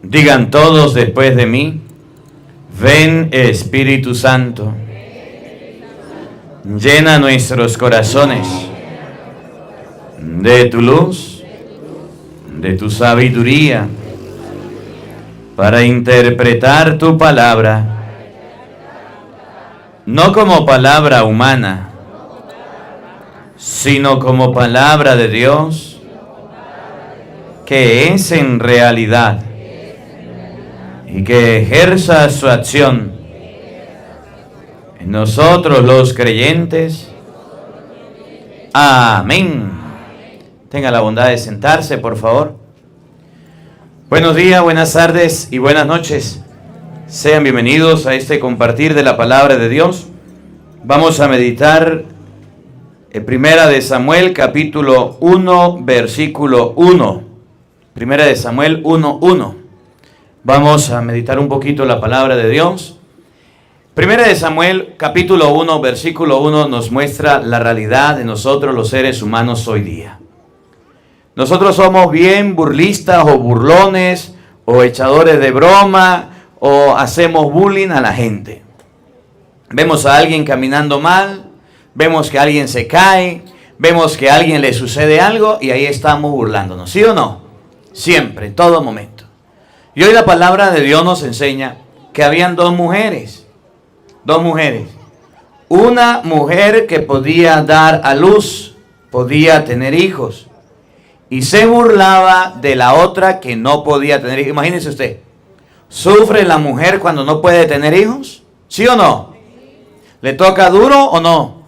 Digan todos después de mí: ven, Espíritu Santo, llena nuestros corazones de tu luz, de tu sabiduría, para interpretar tu palabra, no como palabra humana, sino como palabra de Dios, que es en realidad, y que ejerza su acción en nosotros los creyentes. Amén. Tenga la bondad de sentarse, por favor. Buenos días, buenas tardes y buenas noches. Sean bienvenidos a este compartir de la palabra de Dios. Vamos a meditar en Primera de Samuel, capítulo 1, versículo 1. Primera de Samuel 1:1. Vamos a meditar un poquito la palabra de Dios. Primera de Samuel, capítulo 1, versículo 1 nos muestra la realidad de nosotros los seres humanos hoy día. Nosotros somos bien burlistas o burlones o echadores de broma o hacemos bullying a la gente. Vemos a alguien caminando mal, vemos que alguien se cae, vemos que a alguien le sucede algo y ahí estamos burlándonos, ¿sí o no? Siempre, en todo momento. Y hoy la palabra de Dios nos enseña que habían dos mujeres. Una mujer que podía dar a luz, podía tener hijos. Y se burlaba de la otra que no podía tener hijos. Imagínese usted, ¿sufre la mujer cuando no puede tener hijos? ¿Sí o no? ¿Le toca duro o no?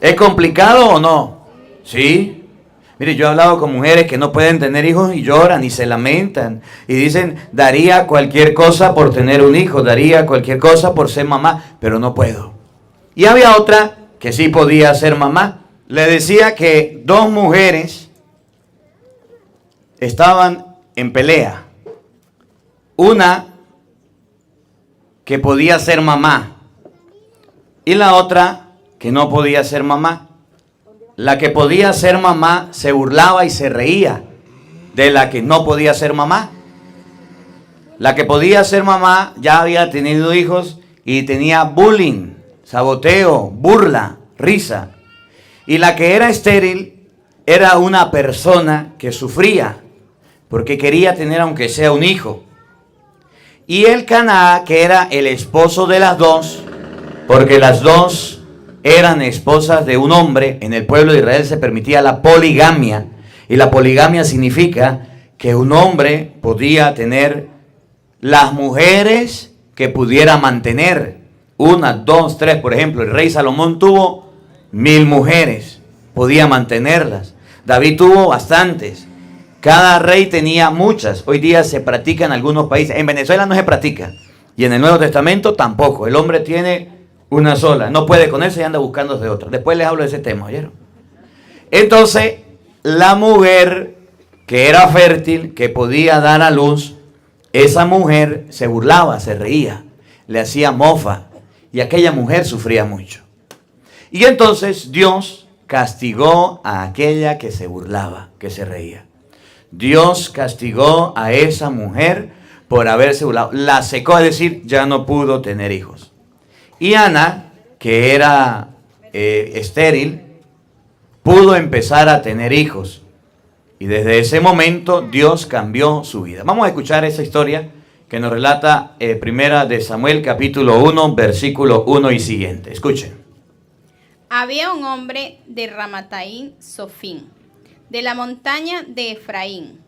¿Es complicado o no? ¿Sí? Mire, yo he hablado con mujeres que no pueden tener hijos y lloran y se lamentan. Y dicen, daría cualquier cosa por tener un hijo, daría cualquier cosa por ser mamá, pero no puedo. Y había otra que sí podía ser mamá. Le decía que dos mujeres estaban en pelea. Una que podía ser mamá y la otra que no podía ser mamá. La que podía ser mamá se burlaba y se reía de la que no podía ser mamá. La que podía ser mamá ya había tenido hijos y tenía bullying, saboteo, burla, risa. Y la que era estéril era una persona que sufría porque quería tener aunque sea un hijo. Y Elcaná, que era el esposo de las dos, porque las dos eran esposas de un hombre. En el pueblo de Israel se permitía la poligamia. Y la poligamia significa que un hombre podía tener las mujeres que pudiera mantener. 1, 2, 3, por ejemplo. El rey Salomón tuvo 1000 mujeres. Podía mantenerlas. David tuvo bastantes. Cada rey tenía muchas. Hoy día se practica en algunos países. En Venezuela no se practica. Y en el Nuevo Testamento tampoco. El hombre tiene una sola, no puede con eso y anda buscando de otra. Después les hablo de ese tema, ¿oyeron? Entonces, la mujer que era fértil, que podía dar a luz, esa mujer se burlaba, se reía, le hacía mofa, y aquella mujer sufría mucho. Y entonces Dios castigó a aquella que se burlaba, que se reía. Dios castigó a esa mujer por haberse burlado. La secó, es decir, ya no pudo tener hijos. Y Ana, que era estéril, pudo empezar a tener hijos. Y desde ese momento Dios cambió su vida. Vamos a escuchar esa historia que nos relata Primera de Samuel, capítulo 1, versículo 1 y siguiente. Escuchen. Había un hombre de Ramataim Sofín, de la montaña de Efraín.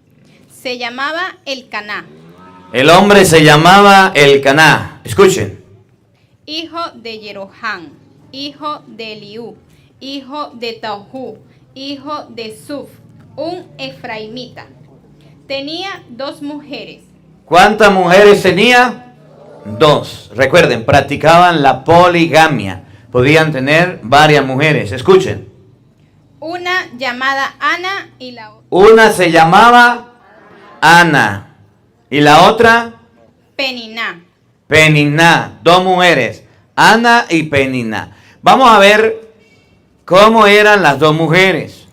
Se llamaba Elcaná. El hombre se llamaba Elcaná. Escuchen. Hijo de Jeroham, hijo de Eliú, hijo de Taujú, hijo de Suf, un efraimita. Tenía 2 mujeres. ¿Cuántas mujeres tenía? 2. Recuerden, practicaban la poligamia. Podían tener varias mujeres. Escuchen. Una llamada Ana y la otra. Una se llamaba Ana. ¿Y la otra? Peniná. Peniná, 2 mujeres, Ana y Peniná. Vamos a ver cómo eran las 2 mujeres.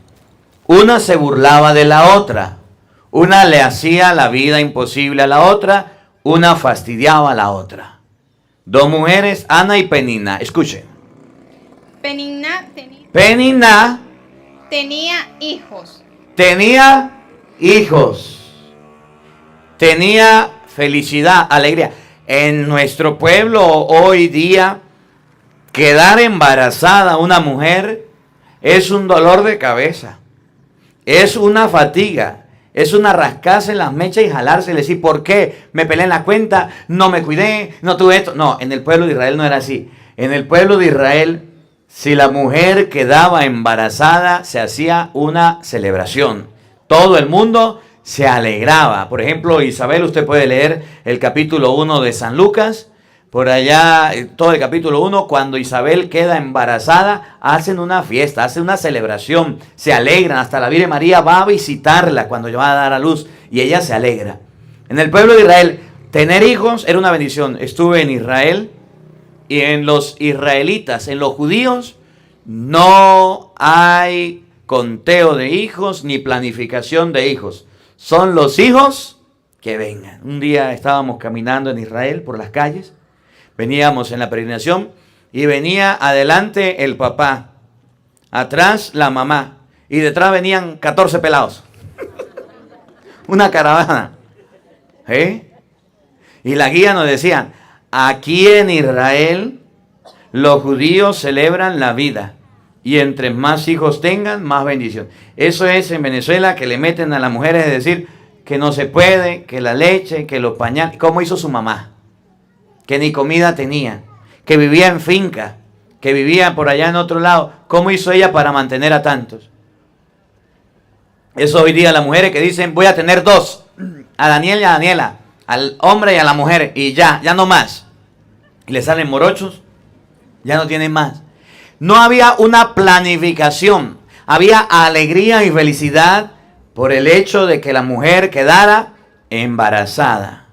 Una se burlaba de la otra. Una le hacía la vida imposible a la otra, una fastidiaba a la otra. Dos mujeres, Ana y Penina. Escuchen. Penina tenía hijos. Tenía hijos. Tenía felicidad, alegría. En nuestro pueblo hoy día, quedar embarazada una mujer es un dolor de cabeza. Es una fatiga. Es una rascarse en las mechas y jalarse y decir, ¿por qué? Me peleé en la cuenta, no me cuidé, no tuve esto. No, en el pueblo de Israel no era así. En el pueblo de Israel, si la mujer quedaba embarazada, se hacía una celebración. Todo el mundo se alegraba. Por ejemplo, Isabel, usted puede leer el capítulo 1 de San Lucas. Por allá, todo el capítulo 1, cuando Isabel queda embarazada, hacen una fiesta, hacen una celebración, se alegran. Hasta la Virgen María va a visitarla cuando va a dar a luz y ella se alegra. En el pueblo de Israel, tener hijos era una bendición. Estuve en Israel y en los israelitas, en los judíos, no hay conteo de hijos ni planificación de hijos. Son los hijos que vengan. Un día estábamos caminando en Israel por las calles. Veníamos en la peregrinación y venía adelante el papá, atrás la mamá y detrás venían 14 pelados. Una caravana. Y la guía nos decía, aquí en Israel los judíos celebran la vida y entre más hijos tengan, más bendición. Eso es en Venezuela que le meten a las mujeres, es decir, que no se puede, que la leche, que los pañales. ¿Cómo hizo su mamá? Que ni comida tenía, que vivía en finca, que vivía por allá en otro lado. ¿Cómo hizo ella para mantener a tantos? Eso hoy día las mujeres que dicen, voy a tener dos, a Daniel y a Daniela, al hombre y a la mujer, y ya no más. Y le salen morochos, ya no tienen más. No había una planificación, había alegría y felicidad por el hecho de que la mujer quedara embarazada,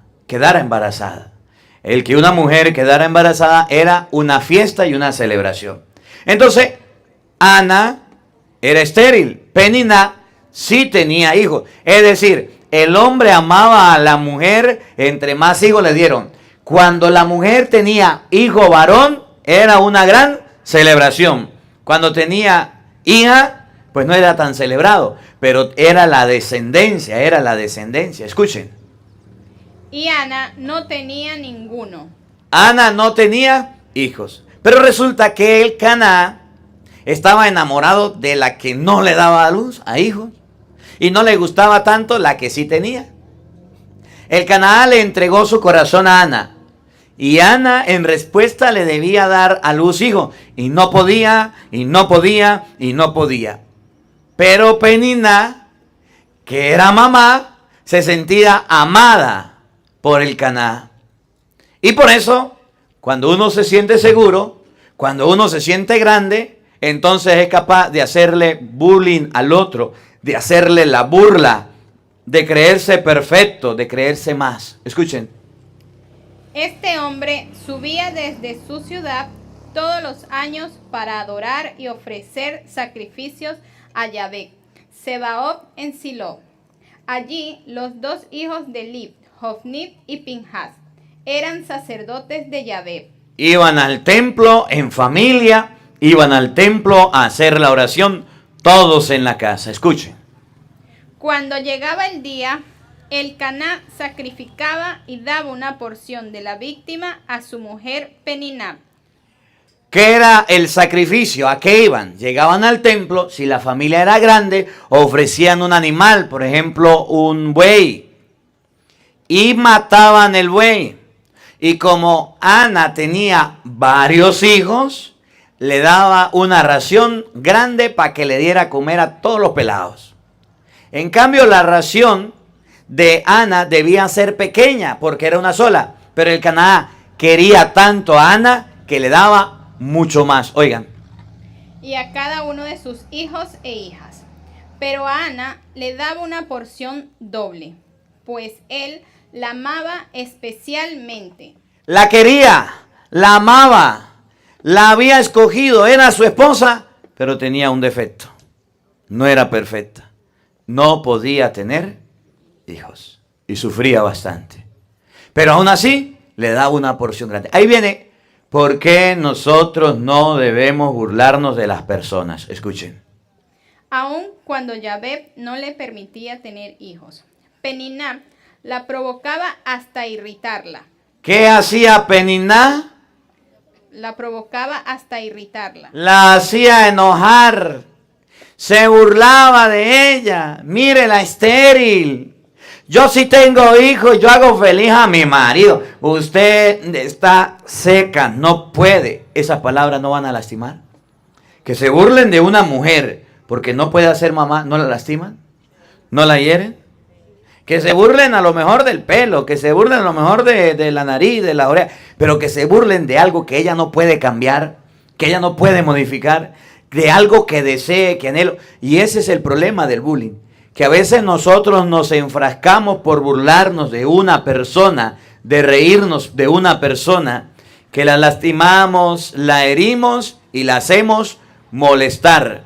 El que una mujer quedara embarazada era una fiesta y una celebración. Entonces, Ana era estéril. Penina sí tenía hijos. Es decir, el hombre amaba a la mujer, entre más hijos le dieron. Cuando la mujer tenía hijo varón, era una gran celebración. Cuando tenía hija, pues no era tan celebrado. Pero era la descendencia. Escuchen. Y Ana no tenía ninguno. Ana no tenía hijos. Pero resulta que el Caná estaba enamorado de la que no le daba a luz a hijos. Y no le gustaba tanto la que sí tenía. El Caná le entregó su corazón a Ana. Y Ana en respuesta le debía dar a luz hijo. Y no podía. Pero Penina, que era mamá, se sentía amada por el Caná. Y por eso, cuando uno se siente seguro, cuando uno se siente grande, entonces es capaz de hacerle bullying al otro, de hacerle la burla, de creerse perfecto, de creerse más. Escuchen. Este hombre subía desde su ciudad todos los años para adorar y ofrecer sacrificios a Yahvé, Sebaot en Silo. Allí los dos hijos de Lib, Hofni y Pinhas, eran sacerdotes de Yahvé. Iban al templo en familia, iban al templo a hacer la oración, todos en la casa. Escuchen. Cuando llegaba el día, el Caná sacrificaba y daba una porción de la víctima a su mujer Penina. ¿Qué era el sacrificio? ¿A qué iban? Llegaban al templo, si la familia era grande, ofrecían un animal, por ejemplo, un buey. Y mataban el buey. Y como Ana tenía varios hijos, le daba una ración grande para que le diera a comer a todos los pelados. En cambio, la ración de Ana debía ser pequeña porque era una sola. Pero el Caná quería tanto a Ana que le daba mucho más. Oigan. Y a cada uno de sus hijos e hijas. Pero a Ana le daba una porción doble, pues él la amaba especialmente. La quería, la amaba, la había escogido, era su esposa, pero tenía un defecto. No era perfecta. No podía tener hijos. Y sufría bastante. Pero aún así, le daba una porción grande. Ahí viene, ¿por qué nosotros no debemos burlarnos de las personas? Escuchen. Aun cuando Yahvé no le permitía tener hijos, Peniná la provocaba hasta irritarla. ¿Qué hacía Peniná? La provocaba hasta irritarla. La hacía enojar. Se burlaba de ella. Mire la estéril. Yo sí tengo hijos, yo hago feliz a mi marido. Usted está seca, no puede. Esas palabras no van a lastimar. Que se burlen de una mujer porque no puede hacer mamá, ¿no la lastiman? ¿No la hieren? Que se burlen a lo mejor del pelo, que se burlen a lo mejor de la nariz, de la oreja, pero que se burlen de algo que ella no puede cambiar, que ella no puede modificar, de algo que desee, que anhelo. Y ese es el problema del bullying, que a veces nosotros nos enfrascamos por burlarnos de una persona, de reírnos de una persona, que la lastimamos, la herimos y la hacemos molestar.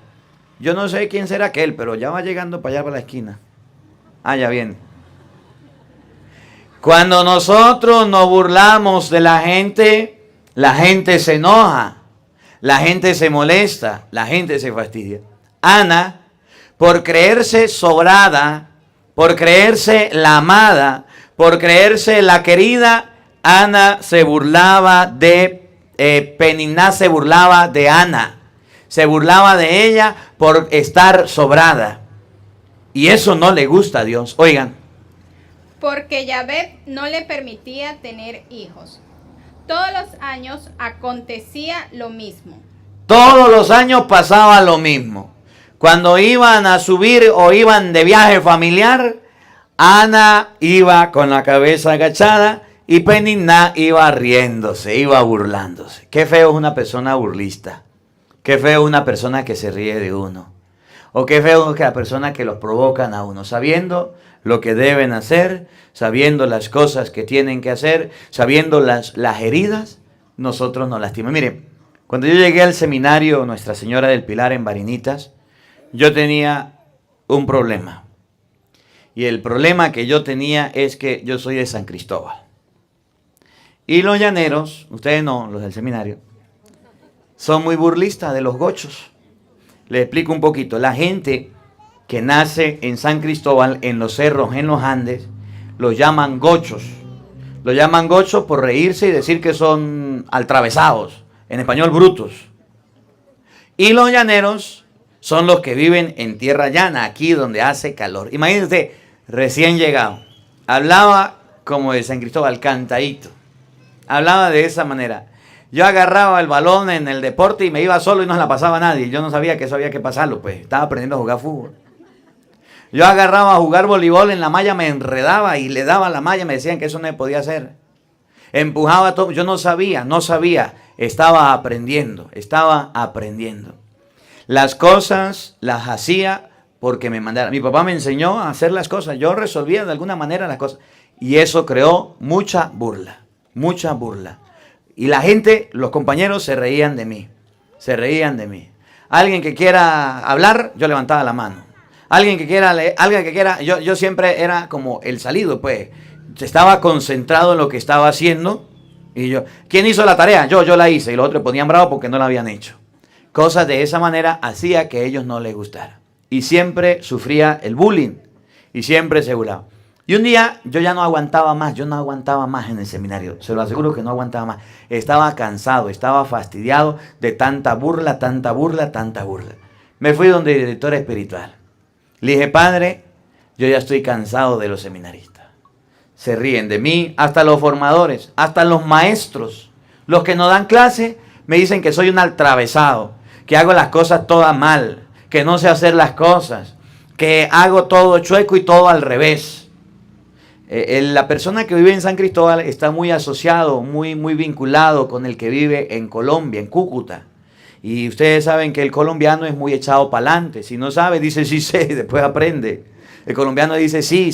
Yo no sé quién será aquel, pero ya va llegando para allá, para la esquina. Ah, ya viene. Cuando nosotros nos burlamos de la gente se enoja, la gente se molesta, la gente se fastidia. Ana, por creerse sobrada, por creerse la amada, por creerse la querida, Ana se burlaba de, Peniná se burlaba de Ana. Se burlaba de ella por estar sobrada. Y eso no le gusta a Dios. Oigan. Porque Yahvé no le permitía tener hijos. Todos los años acontecía lo mismo. Todos los años pasaba lo mismo. Cuando iban a subir o iban de viaje familiar, Ana iba con la cabeza agachada y Peniná iba riéndose, iba burlándose. Qué feo es una persona burlista. Qué feo es una persona que se ríe de uno. O qué feo es la persona que los provocan a uno, sabiendo lo que deben hacer, sabiendo las cosas que tienen que hacer, sabiendo las heridas, nosotros nos lastimamos. Miren, cuando yo llegué al seminario Nuestra Señora del Pilar en Barinitas, yo tenía un problema. Y el problema que yo tenía es que yo soy de San Cristóbal. Y los llaneros, ustedes no, los del seminario, son muy burlistas de los gochos. Les explico un poquito. La gente que nace en San Cristóbal, en los cerros, en los Andes, los llaman gochos. Los llaman gochos por reírse y decir que son altravesados, en español brutos. Y los llaneros son los que viven en tierra llana, aquí donde hace calor. Imagínense, recién llegado, hablaba como de San Cristóbal, cantadito. Hablaba de esa manera. Yo agarraba el balón en el deporte y me iba solo y no se la pasaba a nadie. Yo no sabía que eso había que pasarlo, pues. Estaba aprendiendo a jugar fútbol. Yo agarraba a jugar voleibol en la malla, me enredaba y le daba la malla, me decían que eso no se podía hacer. Empujaba todo, yo no sabía, estaba aprendiendo. Las cosas las hacía porque me mandaron. Mi papá me enseñó a hacer las cosas, yo resolvía de alguna manera las cosas. Y eso creó mucha burla. Y la gente, los compañeros se reían de mí. Alguien que quiera hablar, yo levantaba la mano. Alguien que quiera leer, yo siempre era como el salido, pues. Estaba concentrado en lo que estaba haciendo. Y yo, ¿quién hizo la tarea? Yo la hice. Y los otros ponían bravo porque no la habían hecho. Cosas de esa manera hacía que a ellos no les gustara. Y siempre sufría el bullying. Y siempre se burlaba. Y un día yo ya no aguantaba más, en el seminario, se lo aseguro que no aguantaba más. Estaba cansado, estaba fastidiado de tanta burla. Me fui donde el director espiritual. Le dije, padre, yo ya estoy cansado de los seminaristas. Se ríen de mí, hasta los formadores, hasta los maestros. Los que nos dan clase me dicen que soy un atravesado, que hago las cosas todas mal, que no sé hacer las cosas, que hago todo chueco y todo al revés. La persona que vive en San Cristóbal está muy asociado, muy vinculado con el que vive en Colombia, en Cúcuta. Y ustedes saben que el colombiano es muy echado para adelante. Si no sabe, dice sí sé, después aprende. El colombiano dice sí,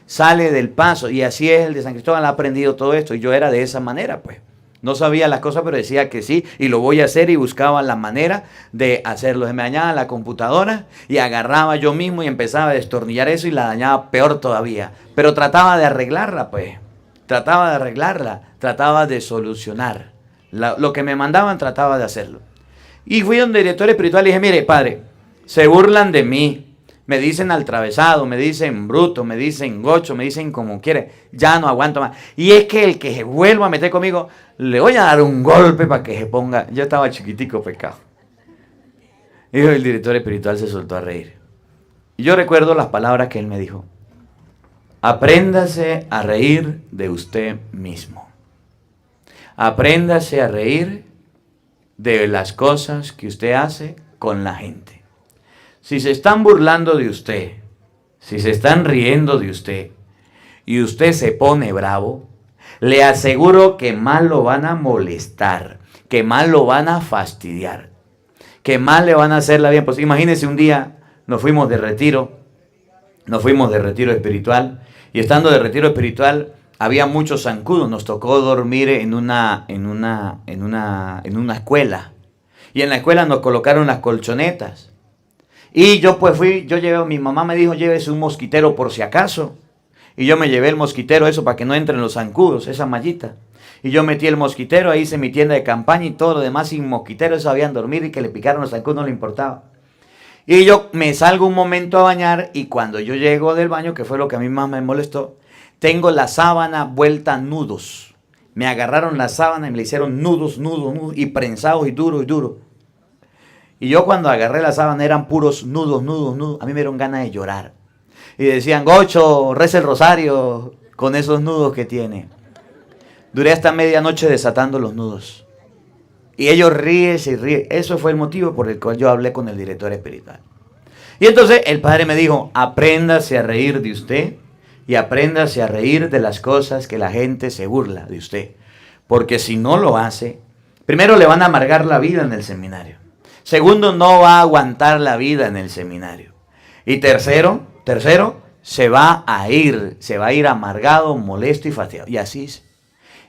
sale del paso. Y así es el de San Cristóbal, ha aprendido todo esto. Y yo era de esa manera, pues. No sabía las cosas, pero decía que sí, y lo voy a hacer, y buscaba la manera de hacerlo. Se me dañaba la computadora y agarraba yo mismo y empezaba a destornillar eso y la dañaba peor todavía. Pero trataba de arreglarla, pues. Trataba de arreglarla, trataba de solucionar. Lo que me mandaban trataba de hacerlo. Y fui donde el director espiritual y dije, mire, padre, se burlan de mí. Me dicen atravesado, me dicen bruto, me dicen gocho, me dicen como quiere. Ya no aguanto más. Y es que el que se vuelva a meter conmigo, le voy a dar un golpe para que se ponga. Yo estaba chiquitico, pecado. Y el director espiritual se soltó a reír. Y yo recuerdo las palabras que él me dijo. Apréndase a reír de usted mismo. Apréndase a reír de las cosas que usted hace con la gente. Si se están burlando de usted, si se están riendo de usted y usted se pone bravo, le aseguro que más lo van a molestar, que más lo van a fastidiar, que más le van a hacer la vida. Pues imagínense, un día nos fuimos de retiro espiritual, y estando de retiro espiritual había muchos zancudos. Nos tocó dormir en una escuela, y en la escuela nos colocaron las colchonetas. Y yo pues mi mamá me dijo, llévese un mosquitero por si acaso. Y yo me llevé el mosquitero, eso para que no entren los zancudos, esa mallita. Y yo metí el mosquitero, ahí hice mi tienda de campaña y todo lo demás sin mosquitero, eso sabían dormir y que le picaron los zancudos no le importaba. Y yo me salgo un momento a bañar y cuando yo llego del baño, que fue lo que a mí más me molestó, tengo la sábana vuelta nudos. Me agarraron la sábana y me le hicieron nudos y prensados y duros. Y yo cuando agarré la sábana eran puros nudos. A mí me dieron ganas de llorar. Y decían, Gocho, reza el rosario con esos nudos que tiene. Duré hasta medianoche desatando los nudos. Y ellos ríen. Eso fue el motivo por el cual yo hablé con el director espiritual. Y entonces el padre me dijo, apréndase a reír de usted y apréndase a reír de las cosas que la gente se burla de usted. Porque si no lo hace, primero le van a amargar la vida en el seminario. Segundo, no va a aguantar la vida en el seminario. Y tercero, se va a ir amargado, molesto y fastidiado. Y así es.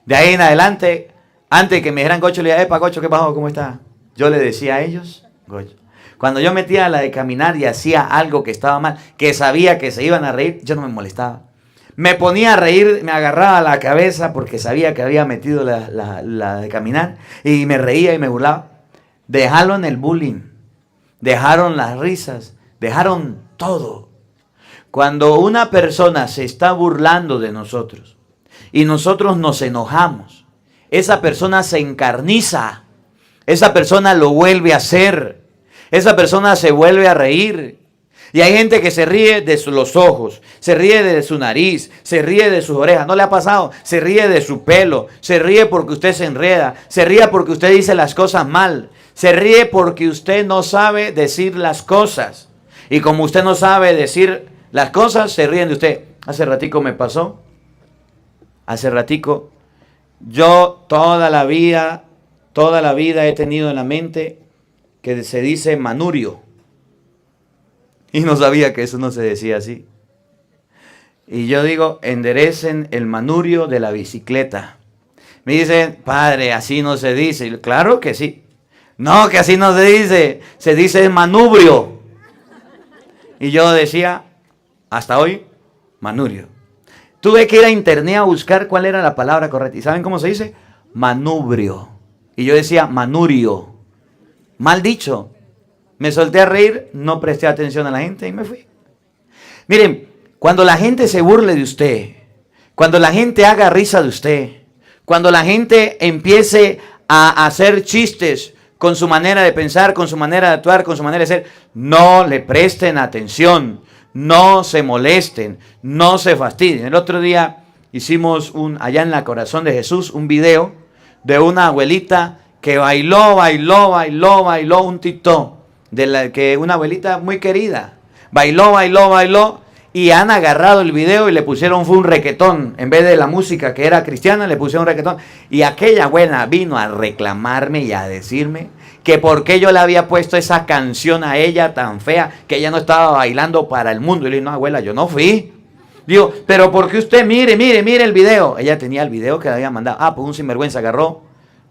De ahí en adelante, antes de que me dijeran Gocho, le dije, Gocho, ¿qué pasó? ¿Cómo está? Yo le decía a ellos, Gocho. Cuando yo metía la de caminar y hacía algo que estaba mal, que sabía que se iban a reír, yo no me molestaba. Me ponía a reír, me agarraba la cabeza porque sabía que había metido la de caminar y me reía y me burlaba. Dejaron el bullying, dejaron las risas, dejaron todo. Cuando una persona se está burlando de nosotros y nosotros nos enojamos, esa persona se encarniza, esa persona lo vuelve a hacer, esa persona se vuelve a reír. Y hay gente que se ríe de los ojos, se ríe de su nariz, se ríe de sus orejas. ¿No le ha pasado? Se ríe de su pelo, se ríe porque usted se enreda, se ríe porque usted dice las cosas mal, se ríe porque usted no sabe decir las cosas. Y como usted no sabe decir las cosas, se ríen de usted. Hace ratico me pasó. Yo toda la vida he tenido en la mente que se dice manurio. Y no sabía que eso no se decía así. Y yo digo, enderecen el manurio de la bicicleta. Me dicen, padre, así no se dice. Y yo, claro que sí. No, que así no se dice manubrio. Y yo decía, hasta hoy, manurio. Tuve que ir a internet a buscar cuál era la palabra correcta. ¿Y saben cómo se dice? Manubrio. Y yo decía, manurio. Mal dicho. Me solté a reír, no presté atención a la gente y me fui. Miren, cuando la gente se burle de usted, cuando la gente haga risa de usted, cuando la gente empiece a hacer chistes con su manera de pensar, con su manera de actuar, con su manera de ser, no le presten atención, no se molesten, no se fastidien. El otro día hicimos allá en la Corazón de Jesús un video de una abuelita que bailó un TikTok. Una abuelita muy querida, bailó y han agarrado el video y le pusieron un requetón, en vez de la música que era cristiana le pusieron un requetón, y aquella abuela vino a reclamarme y a decirme que por qué yo le había puesto esa canción a ella tan fea, que ella no estaba bailando para el mundo. Y le dije, no abuela, yo no fui. Digo, pero porque usted mire el video. Ella tenía el video que le había mandado. Pues un sinvergüenza agarró,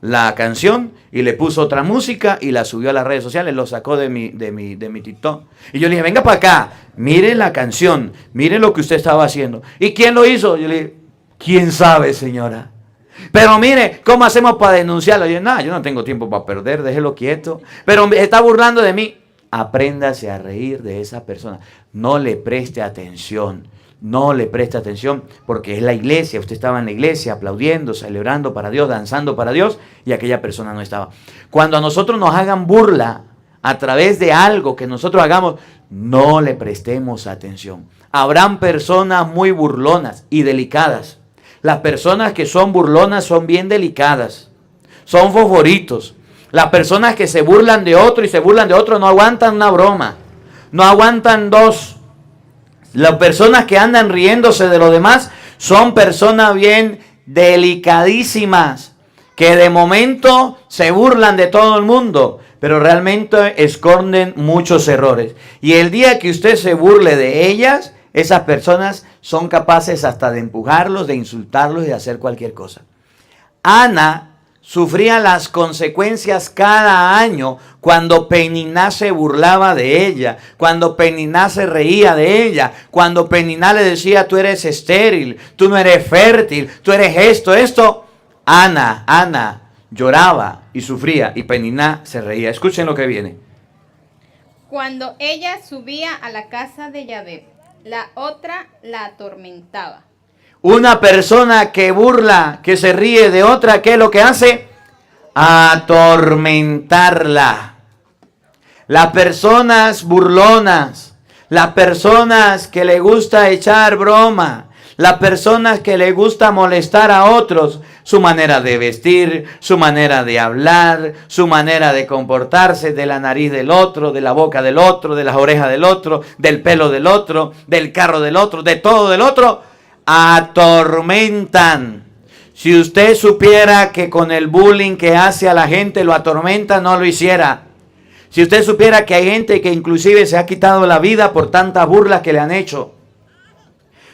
la canción y le puso otra música y la subió a las redes sociales, lo sacó de mi TikTok. Y yo le dije, venga para acá, mire la canción, mire lo que usted estaba haciendo. ¿Y quién lo hizo? Yo le dije, ¿quién sabe, señora? Pero mire, ¿cómo hacemos para denunciarlo? Yo, no, yo no tengo tiempo para perder, déjelo quieto. Pero me está burlando de mí. Apréndase a reír de esa persona. No le preste atención. No le preste atención porque es la iglesia. Usted estaba en la iglesia aplaudiendo, celebrando para Dios, danzando para Dios y aquella persona no estaba. Cuando a nosotros nos hagan burla a través de algo que nosotros hagamos, no le prestemos atención. Habrán personas muy burlonas y delicadas. Las personas que son burlonas son bien delicadas. Son fosforitos. Las personas que se burlan de otro y se burlan de otro no aguantan una broma. No aguantan dos. Las personas que andan riéndose de los demás son personas bien delicadísimas, que de momento se burlan de todo el mundo, pero realmente esconden muchos errores. Y el día que usted se burle de ellas, esas personas son capaces hasta de empujarlos, de insultarlos y de hacer cualquier cosa. Ana sufría las consecuencias cada año cuando Peniná se burlaba de ella, cuando Peniná se reía de ella, cuando Peniná le decía, tú eres estéril, tú no eres fértil, tú eres esto. Ana lloraba y sufría y Peniná se reía. Escuchen lo que viene. Cuando ella subía a la casa de Yahvé, la otra la atormentaba. Una persona que burla, que se ríe de otra, ¿qué es lo que hace? Atormentarla. Las personas burlonas, las personas que le gusta echar broma, las personas que le gusta molestar a otros, su manera de vestir, su manera de hablar, su manera de comportarse, de la nariz del otro, de la boca del otro, de las orejas del otro, del pelo del otro, del carro del otro, de todo del otro, atormentan. Si usted supiera que con el bullying que hace a la gente lo atormenta, no lo hiciera. Si usted supiera que hay gente que inclusive se ha quitado la vida por tantas burlas que le han hecho.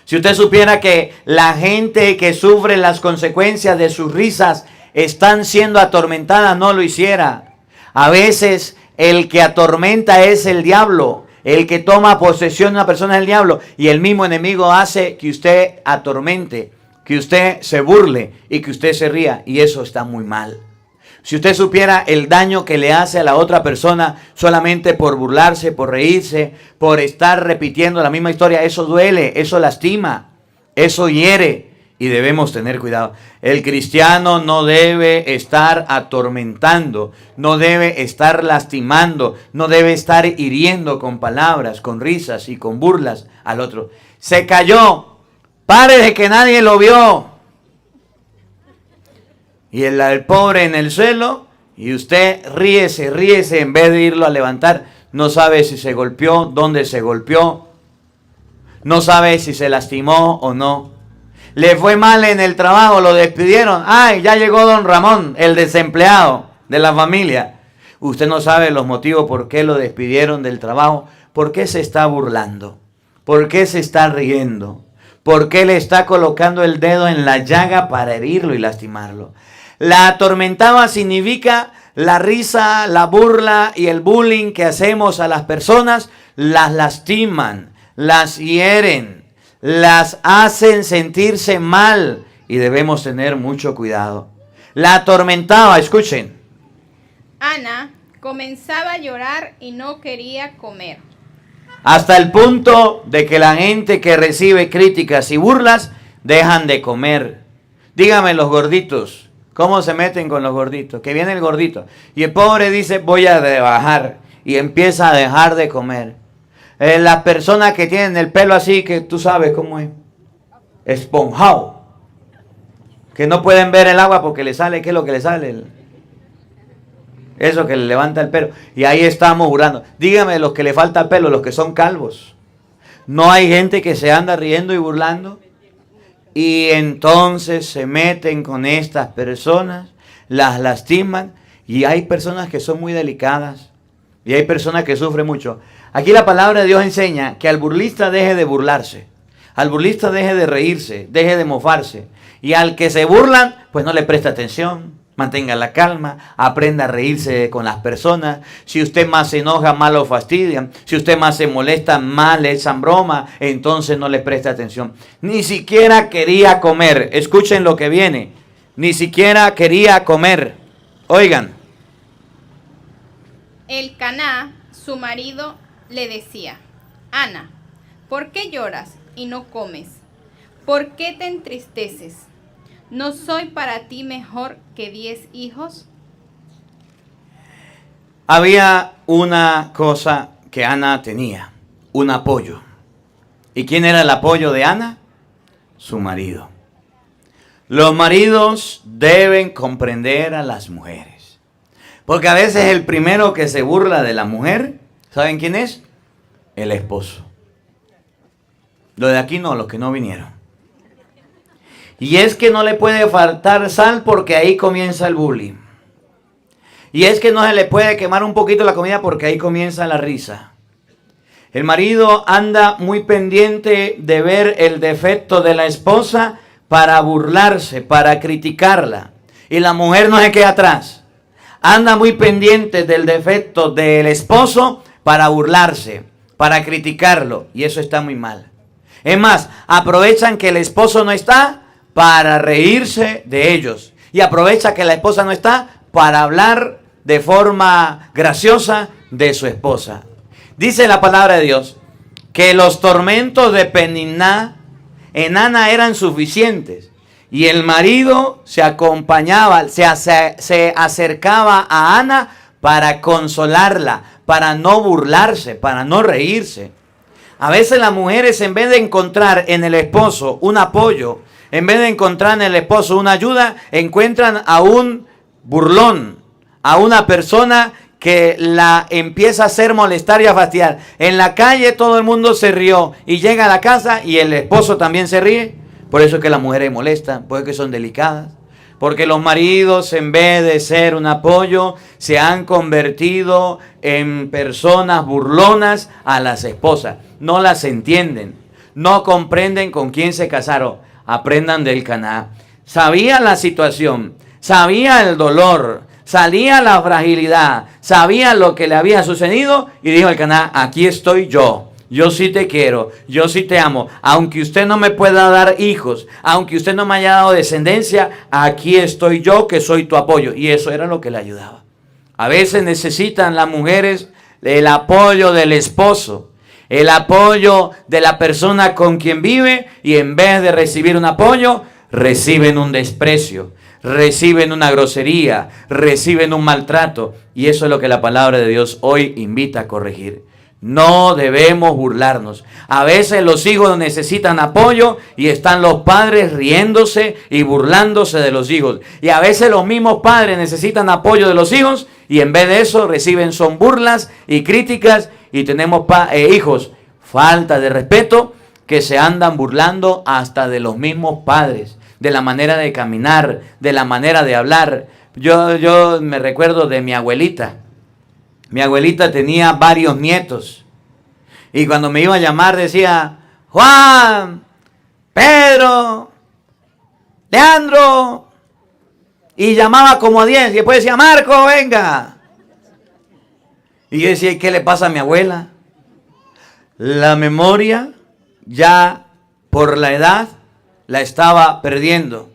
Si usted supiera que la gente que sufre las consecuencias de sus risas están siendo atormentadas, no lo hiciera. A veces el que atormenta es el diablo. El que toma posesión de una persona es el diablo. Y el mismo enemigo hace que usted atormente, que usted se burle y que usted se ría. Y eso está muy mal. Si usted supiera el daño que le hace a la otra persona solamente por burlarse, por reírse, por estar repitiendo la misma historia, eso duele, eso lastima, eso hiere y debemos tener cuidado. El cristiano no debe estar atormentando, no debe estar lastimando, no debe estar hiriendo con palabras, con risas y con burlas al otro. Se cayó, pare de que nadie lo vio. Y el pobre en el suelo, y usted ríese en vez de irlo a levantar. No sabe si se golpeó, dónde se golpeó. No sabe si se lastimó o no. Le fue mal en el trabajo, lo despidieron. ¡Ay, ya llegó don Ramón, el desempleado de la familia! Usted no sabe los motivos por qué lo despidieron del trabajo. ¿Por qué se está burlando? ¿Por qué se está riendo? ¿Por qué le está colocando el dedo en la llaga para herirlo y lastimarlo? La atormentaba significa la risa, la burla y el bullying que hacemos a las personas, las lastiman, las hieren, las hacen sentirse mal y debemos tener mucho cuidado. La atormentaba, escuchen. Ana comenzaba a llorar y no quería comer. Hasta el punto de que la gente que recibe críticas y burlas dejan de comer. Dígame los gorditos. ¿Cómo se meten con los gorditos? Que viene el gordito. Y el pobre dice, voy a rebajar. Y empieza a dejar de comer. Las personas que tienen el pelo así, que tú sabes cómo es. Esponjado. Que no pueden ver el agua porque le sale, ¿qué es lo que le sale? Eso que le levanta el pelo. Y ahí estamos burlando. Dígame los que le falta el pelo, los que son calvos. ¿No hay gente que se anda riendo y burlando? Y entonces se meten con estas personas, las lastiman, y hay personas que son muy delicadas, y hay personas que sufren mucho. Aquí la palabra de Dios enseña que al burlista deje de burlarse, al burlista deje de reírse, deje de mofarse, y al que se burlan, pues no le presta atención, Mantenga la calma, aprenda a reírse con las personas. Si usted más se enoja, más lo fastidian. Si usted más se molesta, más le echan broma, entonces no le presta atención. Ni siquiera quería comer. Escuchen lo que viene. Ni siquiera quería comer. Oigan. Elcaná, su marido, le decía: Ana, ¿por qué lloras y no comes? ¿Por qué te entristeces? ¿No soy para ti mejor que 10 hijos? Había una cosa que Ana tenía, un apoyo. ¿Y quién era el apoyo de Ana? Su marido. Los maridos deben comprender a las mujeres. Porque a veces el primero que se burla de la mujer, ¿saben quién es? El esposo. Los de aquí no, los que no vinieron. Y es que no le puede faltar sal porque ahí comienza el bullying. Y es que no se le puede quemar un poquito la comida porque ahí comienza la risa. El marido anda muy pendiente de ver el defecto de la esposa para burlarse, para criticarla. Y la mujer no se queda atrás. Anda muy pendiente del defecto del esposo para burlarse, para criticarlo. Y eso está muy mal. Es más, aprovechan que el esposo no está para reírse de ellos. Y aprovecha que la esposa no está para hablar de forma graciosa de su esposa. Dice la palabra de Dios que los tormentos de Peniná en Ana eran suficientes. Y el marido se acompañaba, se acercaba a Ana para consolarla, para no burlarse, para no reírse. A veces las mujeres, en vez de encontrar en el esposo un apoyo, en vez de encontrar en el esposo una ayuda, encuentran a un burlón, a una persona que la empieza a hacer molestar y a fastidiar. En la calle todo el mundo se rió y llega a la casa y el esposo también se ríe. Por eso es que las mujeres molestan, porque son delicadas. Porque los maridos, en vez de ser un apoyo, se han convertido en personas burlonas a las esposas. No las entienden, no comprenden con quién se casaron. Aprendan del Elcaná. Sabía la situación, sabía el dolor, sabía la fragilidad, sabía lo que le había sucedido y dijo Elcaná: aquí estoy yo. Yo sí te quiero, yo sí te amo. Aunque usted no me pueda dar hijos, aunque usted no me haya dado descendencia, aquí estoy yo que soy tu apoyo. Y eso era lo que le ayudaba. A veces necesitan las mujeres el apoyo del esposo, el apoyo de la persona con quien vive, y en vez de recibir un apoyo, reciben un desprecio, reciben una grosería, reciben un maltrato. Y eso es lo que la palabra de Dios hoy invita a corregir. No debemos burlarnos. A veces los hijos necesitan apoyo y están los padres riéndose y burlándose de los hijos. Y a veces los mismos padres necesitan apoyo de los hijos y en vez de eso reciben son burlas y críticas. Y tenemos hijos falta de respeto que se andan burlando hasta de los mismos padres, de la manera de caminar, de la manera de hablar. Yo me recuerdo de mi abuelita. Mi abuelita tenía varios nietos. Y cuando me iba a llamar decía: Juan, Pedro, Leandro. Y llamaba como a 10. Y después decía: Marco, venga. Y yo decía: ¿qué le pasa a mi abuela? La memoria ya por la edad la estaba perdiendo.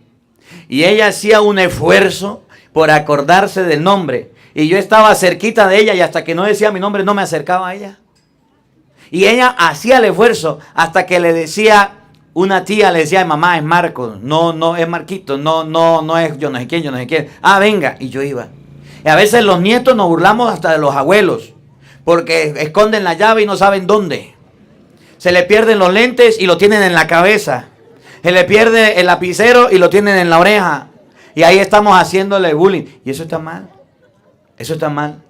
Y ella hacía un esfuerzo por acordarse del nombre. Y yo estaba cerquita de ella y hasta que no decía mi nombre no me acercaba a ella. Y ella hacía el esfuerzo hasta que le decía, una tía le decía: mamá, es Marco, no es Marquito, no es yo no sé quién. Ah, venga, y yo iba. Y a veces los nietos nos burlamos hasta de los abuelos, porque esconden la llave y no saben dónde. Se le pierden los lentes y lo tienen en la cabeza. Se le pierde el lapicero y lo tienen en la oreja. Y ahí estamos haciéndole bullying. Y eso está mal. Eso está mal,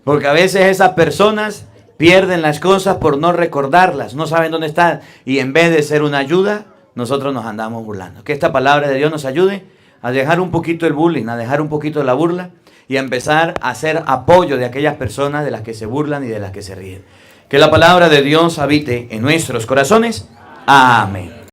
porque a veces esas personas pierden las cosas por no recordarlas, no saben dónde están, y en vez de ser una ayuda, nosotros nos andamos burlando. Que esta palabra de Dios nos ayude a dejar un poquito el bullying, a dejar un poquito la burla, y a empezar a hacer apoyo de aquellas personas de las que se burlan y de las que se ríen. Que la palabra de Dios habite en nuestros corazones. Amén.